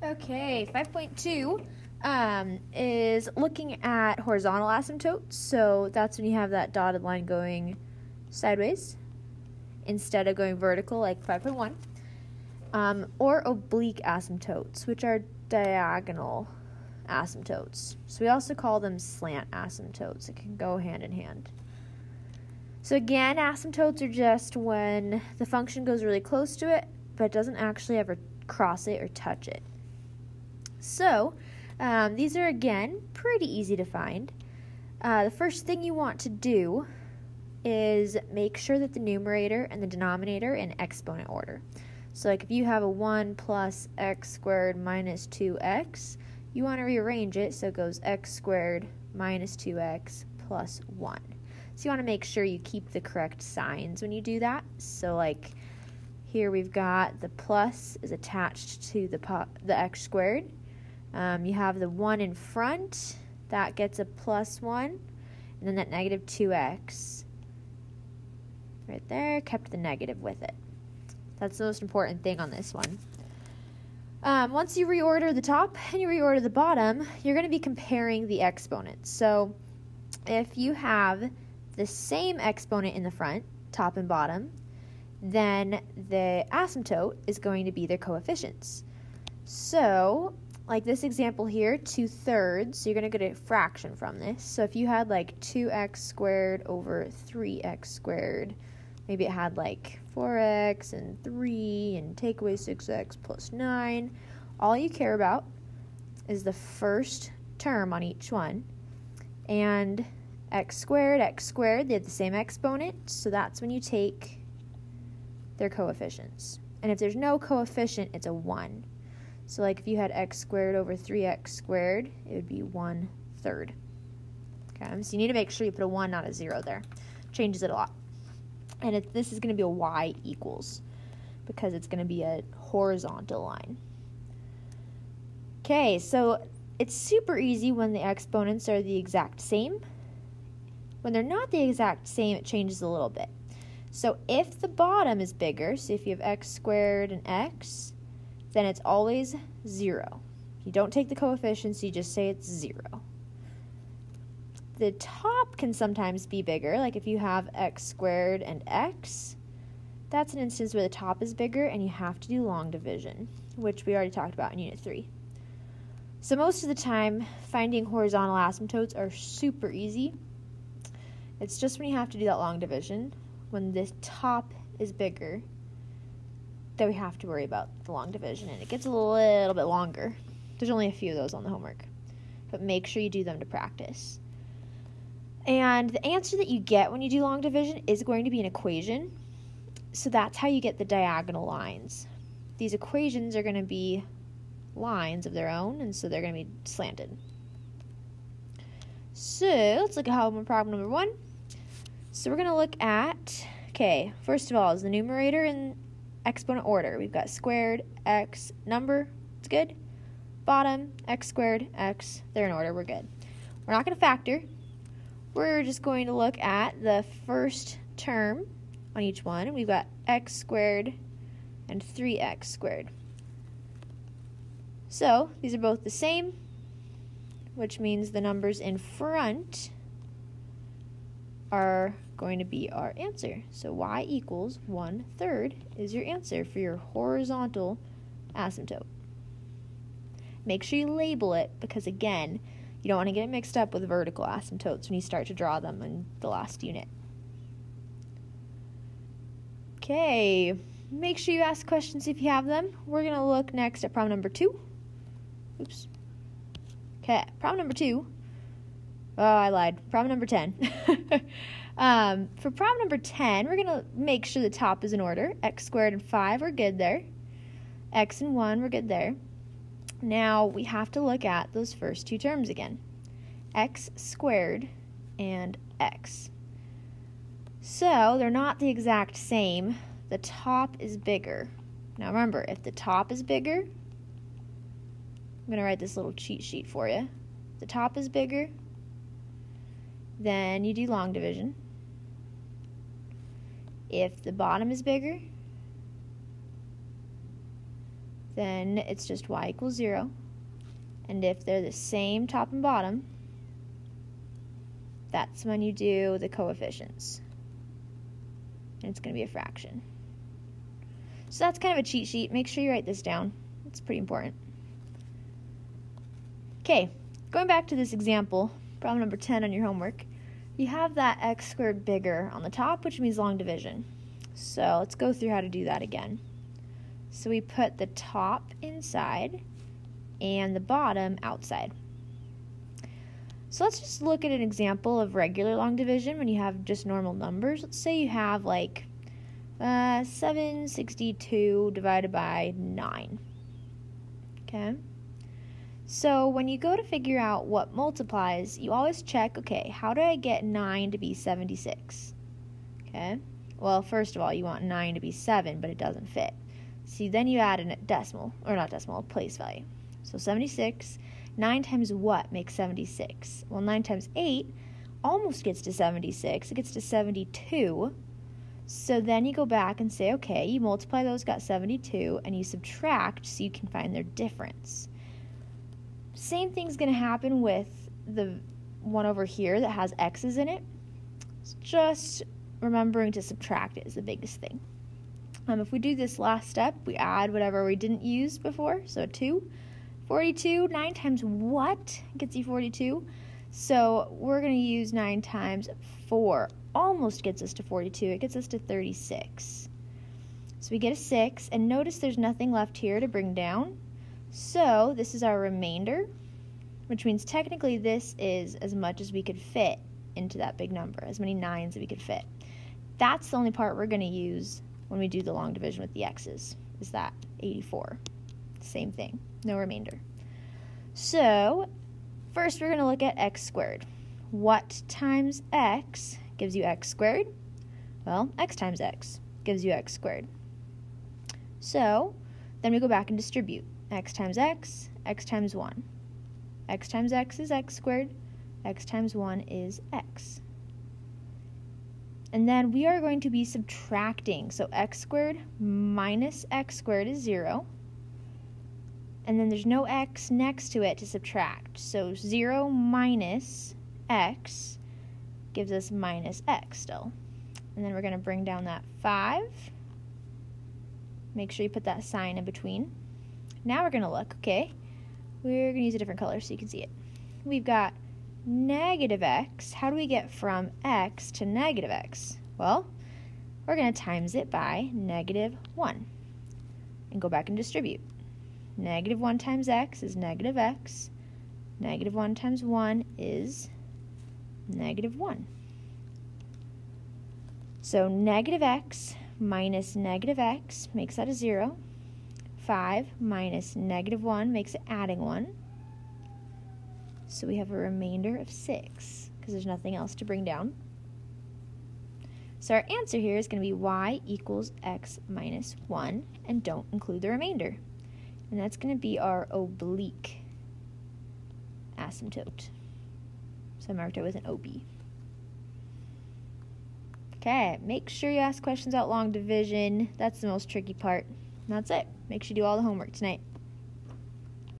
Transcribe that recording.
Okay, 5.2 is looking at horizontal asymptotes. So that's when you have that dotted line going sideways instead of going vertical like 5.1. Or oblique asymptotes, which are diagonal asymptotes. So we also call them slant asymptotes. It can go hand in hand. So again, asymptotes are just when the function goes really close to it, but it doesn't actually ever cross it or touch it. So these are, again, pretty easy to find. The first thing you want to do is make sure that the numerator and the denominator are in exponent order. So like if you have a 1 plus x squared minus 2x, you want to rearrange it so it goes x squared minus 2x plus 1. So you want to make sure you keep the correct signs when you do that. So like here we've got the plus is attached to the x squared. You have the 1 in front, that gets a plus 1, and then that negative 2x right there kept the negative with it. That's the most important thing on this one. Once you reorder the top and you reorder the bottom, you're going to be comparing the exponents. So if you have the same exponent in the front, top and bottom, then the asymptote is going to be their coefficients. So like this example here, 2/3, so you're going to get a fraction from this. So if you had like 2x squared over 3x squared, maybe it had like 4x and 3 and take away 6x plus 9. All you care about is the first term on each one. And x squared, they have the same exponent, so that's when you take their coefficients. And if there's no coefficient, it's a 1. So like if you had x squared over 3x squared, it would be 1/3. Okay, so you need to make sure you put a 1, not a 0 there. Changes it a lot. And this is going to be a y equals because it's going to be a horizontal line. Okay, so it's super easy when the exponents are the exact same. When they're not the exact same, it changes a little bit. So if the bottom is bigger, so if you have x squared and x, then it's always 0. You don't take the coefficients, you just say it's 0. The top can sometimes be bigger, like if you have x squared and x, that's an instance where the top is bigger and you have to do long division, which we already talked about in Unit 3. So most of the time, finding horizontal asymptotes are super easy. It's just when you have to do that long division, when the top is bigger, that we have to worry about the long division, and it gets a little bit longer. There's only a few of those on the homework, but make sure you do them to practice. And the answer that you get when you do long division is going to be an equation. So that's how you get the diagonal lines. These equations are going to be lines of their own, and so they're going to be slanted. So let's look at homework problem number 1. So we're going to look at, okay, first of all, is the numerator in exponent order. We've got squared, x, number, it's good. Bottom, x squared, x, they're in order, we're good. We're not going to factor. We're just going to look at the first term on each one. We've got x squared and 3x squared. So these are both the same, which means the numbers in front are going to be our answer. So y equals 1/3 is your answer for your horizontal asymptote. Make sure you label it because, again, you don't want to get it mixed up with vertical asymptotes when you start to draw them in the last unit. Okay, make sure you ask questions if you have them. We're going to look next at problem number 2. Oops. Okay, problem number 2. Oh, I lied. Problem number 10. For problem number 10, we're going to make sure the top is in order. X squared and 5, we're good there. X and 1, we're good there. Now we have to look at those first two terms again. X squared and x. So they're not the exact same. The top is bigger. Now remember, if the top is bigger, I'm going to write this little cheat sheet for you. If the top is bigger, then you do long division. If the bottom is bigger, then it's just y equals 0. And if they're the same top and bottom, that's when you do the coefficients. And it's going to be a fraction. So that's kind of a cheat sheet. Make sure you write this down. It's pretty important. Okay, going back to this example, problem number 10 on your homework, you have that x squared bigger on the top, which means long division. So let's go through how to do that again. So we put the top inside and the bottom outside. So let's just look at an example of regular long division when you have just normal numbers. Let's say you have like 762 divided by 9. Okay? So when you go to figure out what multiplies, you always check, okay, how do I get 9 to be 76? Okay? Well, first of all, you want 9 to be 7, but it doesn't fit. See, then you add a decimal, or not decimal, a place value. So 76, 9 times what makes 76? Well, 9 times 8 almost gets to 76. It gets to 72. So then you go back and say, okay, you multiply those, got 72, and you subtract so you can find their difference. Same thing's going to happen with the one over here that has x's in it. It's just remembering to subtract it is the biggest thing. If we do this last step, we add whatever we didn't use before, so 2. 42, 9 times what gets you 42? So we're going to use 9 times 4. Almost gets us to 42. It gets us to 36. So we get a 6, and notice there's nothing left here to bring down. So this is our remainder, which means technically this is as much as we could fit into that big number, as many 9s as we could fit. That's the only part we're going to use when we do the long division with the x's, is that 84. Same thing, no remainder. So first we're going to look at x squared. What times x gives you x squared? Well, x times x gives you x squared. So then we go back and distribute. X times x times 1. X times x is x squared, x times 1 is x. And then we are going to be subtracting. So x squared minus x squared is 0. And then there's no x next to it to subtract. So 0 minus x gives us minus x still. And then we're going to bring down that 5. Make sure you put that sign in between. Now we're going to look, okay, we're going to use a different color so you can see it. We've got negative x. How do we get from x to negative x? Well, we're going to times it by negative 1 and go back and distribute. Negative 1 times x is negative x. Negative 1 times 1 is negative 1. So negative x minus negative x makes that a 0. 5 minus negative 1 makes it adding 1. So we have a remainder of 6 because there's nothing else to bring down. So our answer here is going to be y equals x minus 1, and don't include the remainder. And that's going to be our oblique asymptote. So I marked it with an OB. Okay, make sure you ask questions about long division. That's the most tricky part. And that's it. Make sure you do all the homework tonight.